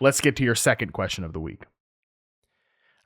let's get to your second question of the week.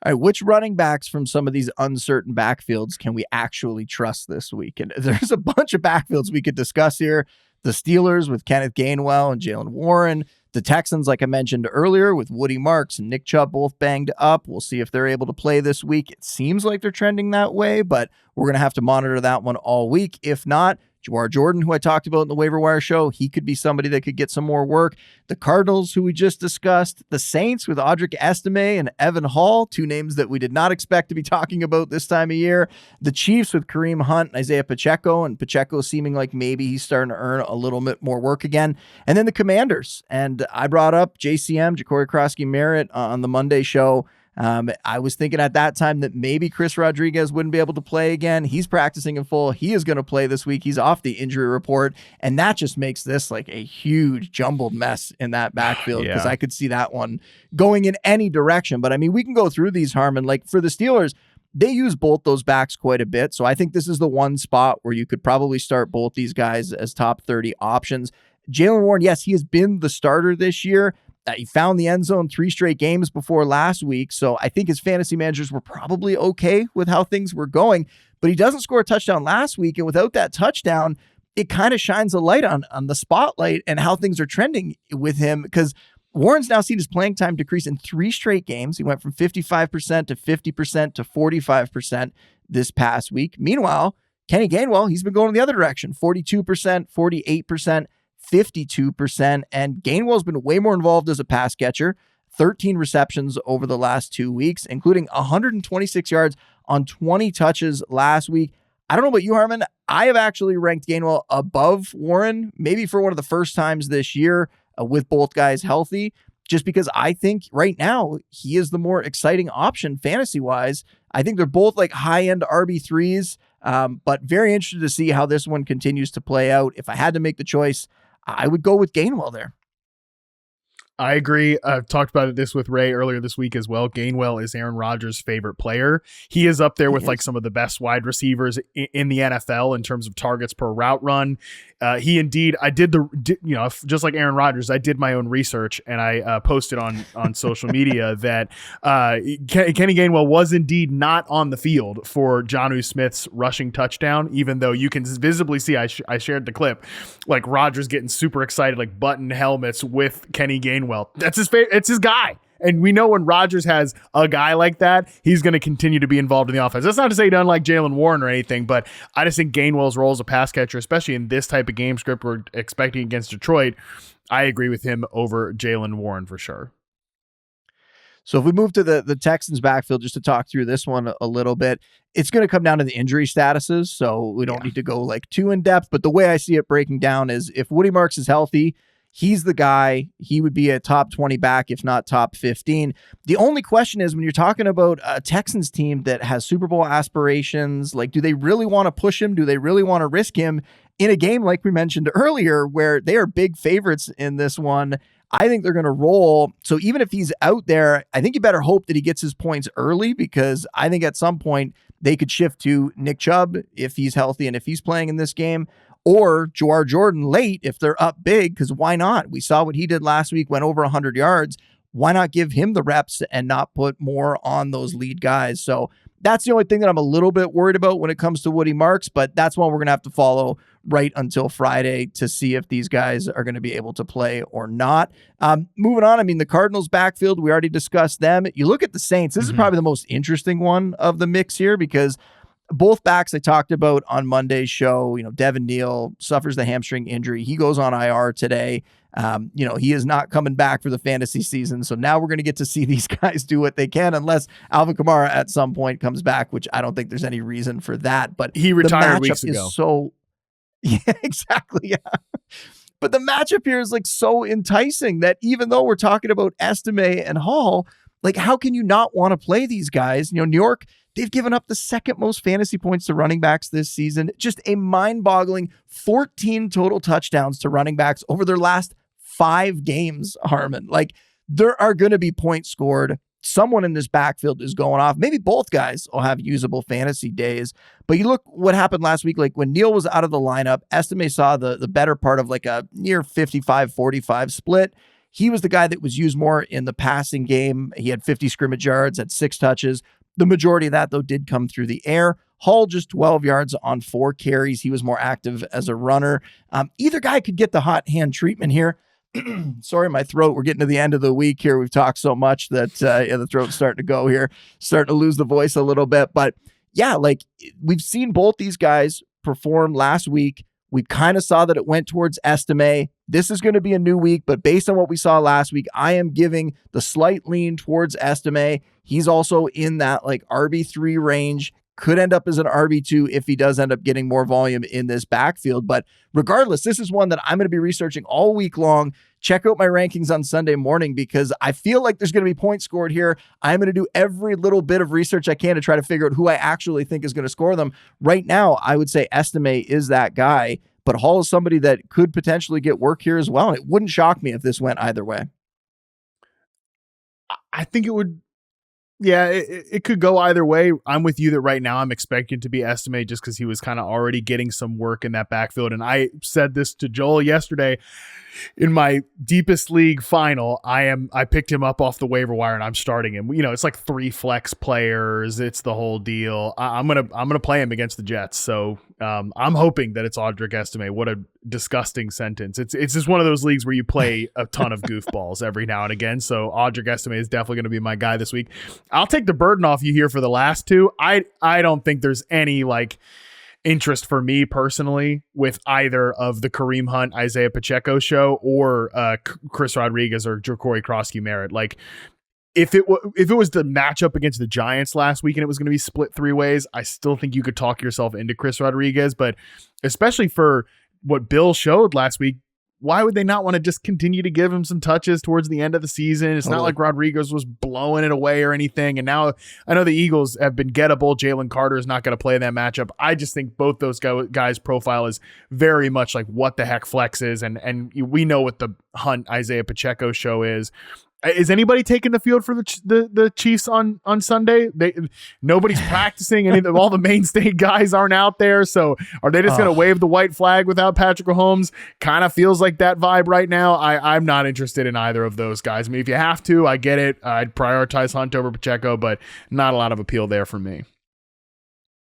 All right, which running backs from some of these uncertain backfields can we actually trust this week? And there's a bunch of backfields we could discuss here. The Steelers with Kenneth Gainwell and Jalen Warren. The Texans, like I mentioned earlier, with Woody Marks and Nick Chubb both banged up. We'll see if they're able to play this week. It seems like they're trending that way, but we're going to have to monitor that one all week. If not, Jawar Jordan, who I talked about in the waiver wire show, he could be somebody that could get some more work. The Cardinals, who we just discussed. The Saints with Audric Estime and Evan Hall, two names that we did not expect to be talking about this time of year. The Chiefs with Kareem Hunt and Isaiah Pacheco, and Pacheco seeming like maybe he's starting to earn a little bit more work again. And then the Commanders. And I brought up JCM, Ja'Cory Crosky-Merritt, on the Monday show. I was thinking at that time that maybe Chris Rodriguez wouldn't be able to play again. He's practicing in full. He is going to play this week. He's off the injury report. And that just makes this like a huge jumbled mess in that backfield, because I could see that one going in any direction. But I mean, we can go through these, Harmon. Like for the Steelers, they use both those backs quite a bit. So I think this is the one spot where you could probably start both these guys as top 30 options. Jalen Warren, yes, he has been the starter this year. He found the end zone 3 straight games before last week, so I think his fantasy managers were probably okay with how things were going, but he doesn't score a touchdown last week, and without that touchdown, it kind of shines a light on the spotlight and how things are trending with him, because Warren's now seen his playing time decrease in 3 straight games. He went from 55% to 50% to 45% this past week. Meanwhile, Kenny Gainwell, he's been going in the other direction, 42%, 48%, 52%, and Gainwell's been way more involved as a pass catcher, 13 receptions over the last 2 weeks, including 126 yards on 20 touches last week. I don't know about you, Harmon. I have actually ranked Gainwell above Warren, maybe for one of the first times this year with both guys healthy, just because I think right now he is the more exciting option fantasy-wise. I think they're both like high-end RB3s, but very interested to see how this one continues to play out. If I had to make the choice, I would go with Gainwell there. I agree. I've talked about this with Ray earlier this week as well. Gainwell is Aaron Rodgers' favorite player. He is up there with like some of the best wide receivers in the NFL in terms of targets per route run. He indeed, I did just like Aaron Rodgers, I did my own research and I posted on social media that Kenny Gainwell was indeed not on the field for Jonnu Smith's rushing touchdown, even though you can visibly see, I shared the clip, like Rodgers getting super excited, like button helmets with Kenny Gainwell. That's his favorite. It's his guy. And we know when Rodgers has a guy like that, he's going to continue to be involved in the offense. That's not to say he doesn't like Jalen Warren or anything, but I just think Gainwell's role as a pass catcher, especially in this type of game script we're expecting against Detroit, I agree with him over Jalen Warren for sure. So if we move to the Texans backfield, just to talk through this one a little bit, it's going to come down to the injury statuses. So we don't need to go like too in depth, but the way I see it breaking down is if Woody Marks is healthy, he's the guy. He would be a top 20 back, if not top 15. The only question is when you're talking about a Texans team that has Super Bowl aspirations, like, do they really want to push him? Do they really want to risk him in a game like we mentioned earlier where they are big favorites in this one? I think they're going to roll. So even if he's out there, I think you better hope that he gets his points early, because I think at some point they could shift to Nick Chubb if he's healthy and if he's playing in this game, or Jawar Jordan late if they're up big, because why not? We saw what he did last week, went over 100 yards. Why not give him the reps and not put more on those lead guys? So that's the only thing that I'm a little bit worried about when it comes to Woody Marks, but that's one we're going to have to follow right until Friday to see if these guys are going to be able to play or not. Moving on, I mean, the Cardinals backfield, we already discussed them. You look at the Saints, this is probably the most interesting one of the mix here, because both backs I talked about on Monday's show, Devin Neal suffers the hamstring injury. He goes on IR today. He is not coming back for the fantasy season. So now we're going to get to see these guys do what they can, unless Alvin Kamara at some point comes back, which I don't think there's any reason for that. But he retired weeks ago. Yeah, exactly. Yeah. But the matchup here is like so enticing that even though we're talking about Estime and Hall, like how can you not want to play these guys? New York, they've given up the second most fantasy points to running backs this season. Just a mind-boggling 14 total touchdowns to running backs over their last 5 games, Harmon. Like, there are going to be points scored. Someone in this backfield is going off. Maybe both guys will have usable fantasy days. But you look what happened last week. Like when Neal was out of the lineup, Estime saw the better part of like a near 55-45 split. He was the guy that was used more in the passing game. He had 50 scrimmage yards, had 6 touches. The majority of that, though, did come through the air. Hall just 12 yards on 4 carries. He was more active as a runner. Either guy could get the hot hand treatment here. Sorry, my throat. We're getting to the end of the week here. We've talked so much that the throat's starting to go here, starting to lose the voice a little bit. But yeah, like we've seen both these guys perform last week. We kind of saw that it went towards Estime. This is going to be a new week, but based on what we saw last week, I am giving the slight lean towards Estime. He's also in that like RB3 range. Could end up as an RB2 if he does end up getting more volume in this backfield. But regardless, this is one that I'm going to be researching all week long. Check out my rankings on Sunday morning because I feel like there's going to be points scored here. I'm going to do every little bit of research I can to try to figure out who I actually think is going to score them. Right now, I would say Estime is that guy, but Hall is somebody that could potentially get work here as well. And it wouldn't shock me if this went either way. I think it would. Yeah, it could go either way. I'm with you that right now I'm expecting to be Estime just because he was kind of already getting some work in that backfield. And I said this to Joel yesterday in my deepest league final. I picked him up off the waiver wire and I'm starting him. You know, it's like 3 flex players. It's the whole deal. I'm gonna play him against the Jets. So I'm hoping that it's Audric Estime. What a disgusting sentence. It's just one of those leagues where you play a ton of goofballs every now and again. So Audric Estime is definitely going to be my guy this week. I'll take the burden off you here for the last 2. I don't think there's any like interest for me personally with either of the Kareem Hunt, Isaiah Pacheco show or Chris Rodriguez or Ja'Cory Krosky-Merritt. Like if it was the matchup against the Giants last week and it was going to be split 3 ways, I still think you could talk yourself into Chris Rodriguez, but especially for what Bill showed last week, why would they not want to just continue to give him some touches towards the end of the season? It's not like Rodriguez was blowing it away or anything. And now I know the Eagles have been gettable. Jalen Carter is not going to play in that matchup. I just think both those guys' profile is very much like what the heck flex is. And we know what the Hunt Isaiah Pacheco show is. Is anybody taking the field for the Chiefs on Sunday? Nobody's practicing. All the mainstay guys aren't out there. So are they just going to wave the white flag without Patrick Mahomes? Kind of feels like that vibe right now. I'm not interested in either of those guys. I mean, if you have to, I get it. I'd prioritize Hunt over Pacheco, but not a lot of appeal there for me.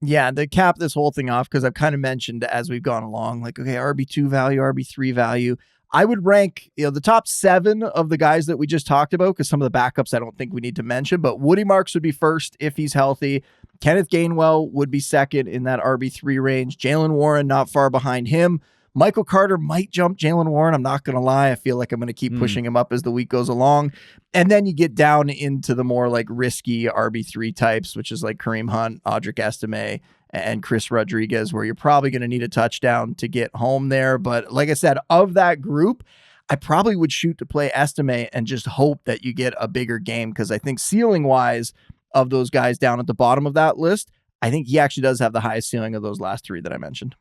Yeah, to cap this whole thing off, because I've kind of mentioned as we've gone along, like, okay, RB2 value, RB3 value. I would rank, the top 7 of the guys that we just talked about, because some of the backups I don't think we need to mention, but Woody Marks would be first if he's healthy. Kenneth Gainwell would be second in that RB3 range. Jalen Warren not far behind him. Michael Carter might jump Jalen Warren. I'm not going to lie. I feel like I'm going to keep pushing him up as the week goes along. And then you get down into the more like risky RB3 types, which is like Kareem Hunt, Audric Estime, and Chris Rodriguez, where you're probably going to need a touchdown to get home there. But like I said, of that group, I probably would shoot to play Estime and just hope that you get a bigger game, because I think ceiling wise of those guys down at the bottom of that list, I think he actually does have the highest ceiling of those last 3 that I mentioned.